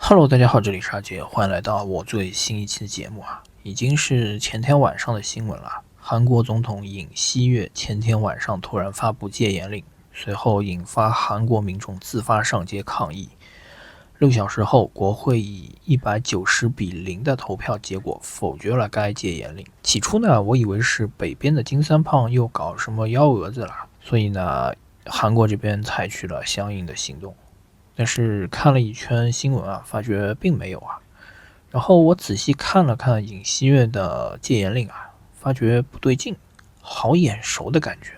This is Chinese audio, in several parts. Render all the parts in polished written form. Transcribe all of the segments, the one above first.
Hello，大家好，这里是阿杰，欢迎来到我最新一期的节目啊，已经是前天晚上的新闻了。韩国总统尹锡悦前天晚上突然发布戒严令，随后引发韩国民众自发上街抗议。6小时后，国会以190-0的投票结果否决了该戒严令。起初呢，我以为是北边的金三胖又搞什么幺蛾子了，所以呢，韩国这边采取了相应的行动。但是看了一圈新闻啊，发觉并没有啊。然后我仔细看了看尹锡悦的戒严令啊，发觉不对劲，好眼熟的感觉。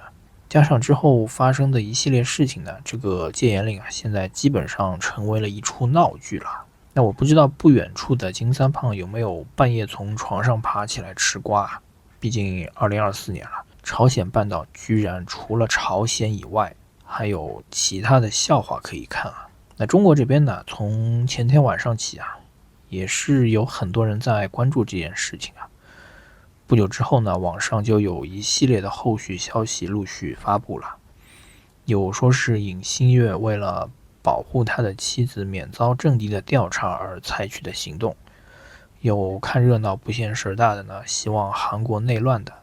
加上之后发生的一系列事情呢，这个戒严令啊，现在基本上成为了一出闹剧了。那我不知道不远处的金三胖有没有半夜从床上爬起来吃瓜啊？毕竟2024年了，朝鲜半岛居然除了朝鲜以外，还有其他的笑话可以看啊。那中国这边呢，从前天晚上起啊，也是有很多人在关注这件事情啊。不久之后呢，网上就有一系列的后续消息陆续发布了，有说是尹锡悦为了保护他的妻子免遭政敌的调查而采取的行动，有看热闹不嫌事儿大的呢，希望韩国内乱的，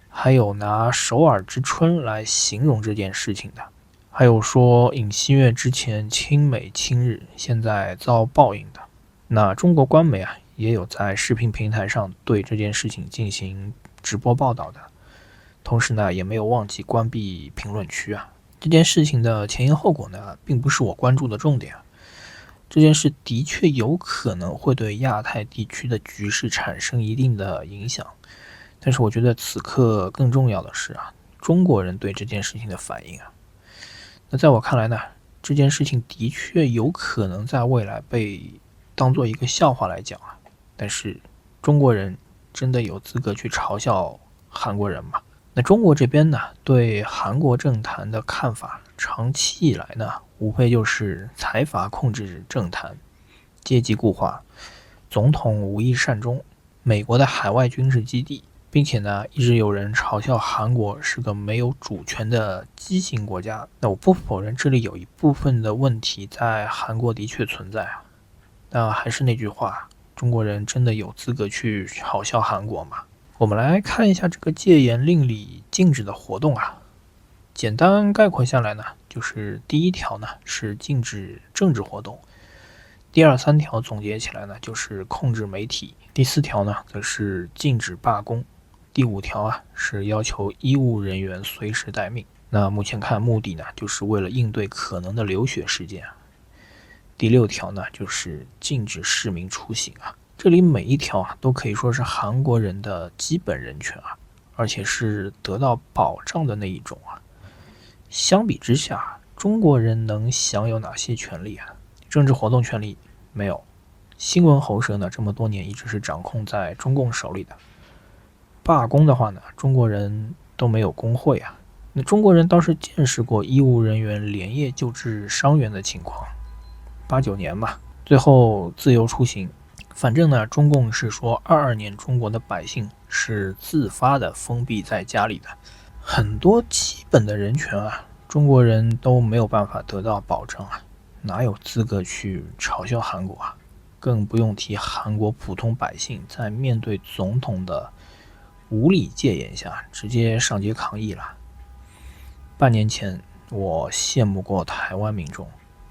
还有拿首尔之春来形容这件事情的。还有说尹锡悦之前亲美亲日，现在遭报应的。那中国官媒啊，也有在视频平台上对这件事情进行直播报道的，同时呢，也没有忘记关闭评论区啊。这件事情的前因后果呢，并不是我关注的重点。这件事的确有可能会对亚太地区的局势产生一定的影响，但是我觉得此刻更重要的是啊，中国人对这件事情的反应啊。那在我看来呢，这件事情的确有可能在未来被当做一个笑话来讲啊，但是中国人真的有资格去嘲笑韩国人吗？那中国这边呢，对韩国政坛的看法，长期以来呢，无非就是财阀控制政坛，阶级固化，总统无意善终，美国的海外军事基地，并且呢，一直有人嘲笑韩国是个没有主权的畸形国家。那我不否认这里有一部分的问题在韩国的确存在啊。那还是那句话，中国人真的有资格去嘲笑韩国吗？我们来看一下这个戒严令里禁止的活动啊。简单概括下来呢，就是第一条呢是禁止政治活动，第二、3条总结起来呢就是控制媒体，第4条呢则是禁止罢工，第5条啊是要求医务人员随时待命。那目前看目的呢，就是为了应对可能的流血事件啊。第6条呢就是禁止市民出行啊。这里每一条啊都可以说是韩国人的基本人权啊，而且是得到保障的那一种啊。相比之下，中国人能享有哪些权利啊？政治活动权利没有，新闻喉舌呢这么多年一直是掌控在中共手里的。罢工的话呢，中国人都没有工会啊。那中国人倒是见识过医务人员连夜救治伤员的情况，89年嘛，最后自由出行。反正呢，中共是说22年中国的百姓是自发的封闭在家里的，很多基本的人权啊，中国人都没有办法得到保障啊，哪有资格去嘲笑韩国啊？更不用提韩国普通百姓在面对总统的无理戒严下，直接上街抗议了。半年前我羡慕过台湾民众，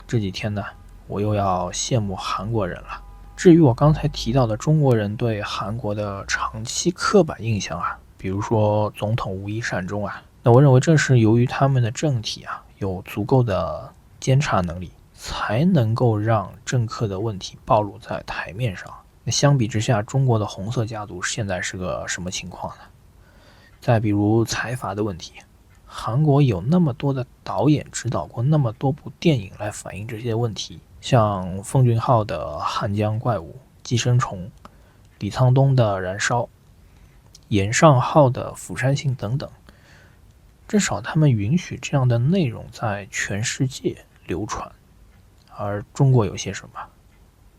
这几天呢，我又要羡慕韩国人了。至于我刚才提到的中国人对韩国的长期刻板印象啊，比如说总统无意善终啊，那我认为正是由于他们的政体啊有足够的监察能力，才能够让政客的问题暴露在台面上。那相比之下，中国的红色家族现在是个什么情况呢？再比如财阀的问题，韩国有那么多的导演指导过那么多部电影来反映这些问题，像奉俊昊的《汉江怪物》、《寄生虫》，李沧东的《燃烧》，严尚浩的《釜山行》等等，至少他们允许这样的内容在全世界流传。而中国有些什么，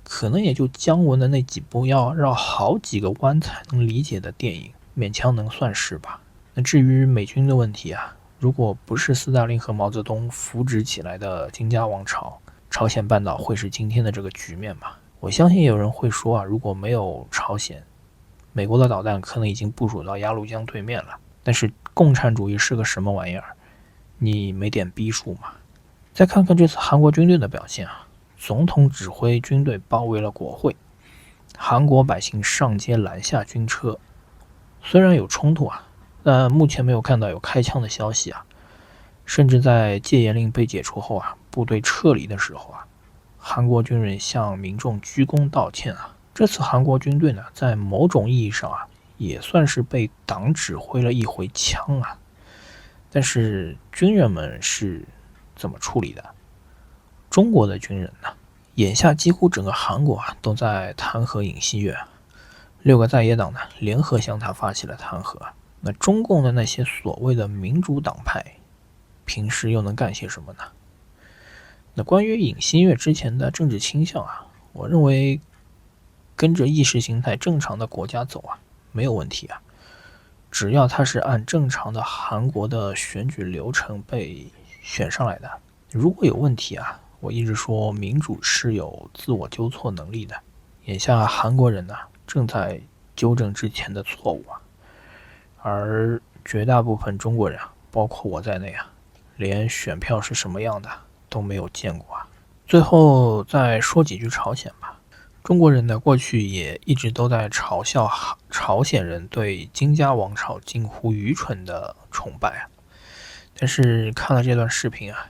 可能也就姜文的那几部要绕好几个弯才能理解的电影，勉强能算是吧。那至于美军的问题啊，如果不是斯大林和毛泽东扶植起来的金家王朝，朝鲜半岛会是今天的这个局面吗？我相信有人会说啊，如果没有朝鲜，美国的导弹可能已经部署到鸭绿江对面了。但是共产主义是个什么玩意儿？你没点逼数吗？再看看这次韩国军队的表现啊，总统指挥军队包围了国会，韩国百姓上街拦下军车。虽然有冲突啊，但目前没有看到有开枪的消息啊。甚至在戒严令被解除后啊，部队撤离的时候啊，韩国军人向民众鞠躬道歉啊。这次韩国军队呢，在某种意义上啊，也算是被党指挥了一回枪啊。但是军人们是怎么处理的？中国的军人呢？眼下几乎整个韩国啊都在弹劾尹锡悦，6个在野党呢联合向他发起了弹劾。那中共的那些所谓的民主党派，平时又能干些什么呢？那关于尹锡悦之前的政治倾向啊，我认为跟着意识形态正常的国家走啊，没有问题啊。只要他是按正常的韩国的选举流程被选上来的，如果有问题啊，我一直说民主是有自我纠错能力的。眼下韩国人呢，正在纠正之前的错误啊，而绝大部分中国人啊，包括我在内啊，连选票是什么样的都没有见过啊。最后再说几句朝鲜吧。中国人呢，过去也一直都在嘲笑朝鲜人对金家王朝近乎愚蠢的崇拜啊。但是看了这段视频啊，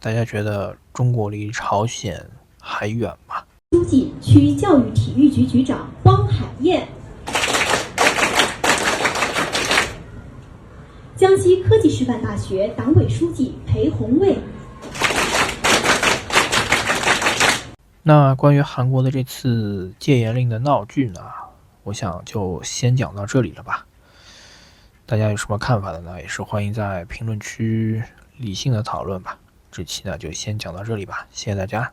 大家觉得中国离朝鲜还远吗？书记、区教育体育局局长汪海燕，江西科技师范大学党委书记裴红卫。那关于韩国的这次戒严令的闹剧呢，我想就先讲到这里了吧。大家有什么看法的呢？也是欢迎在评论区理性的讨论吧。这期呢就先讲到这里吧，谢谢大家。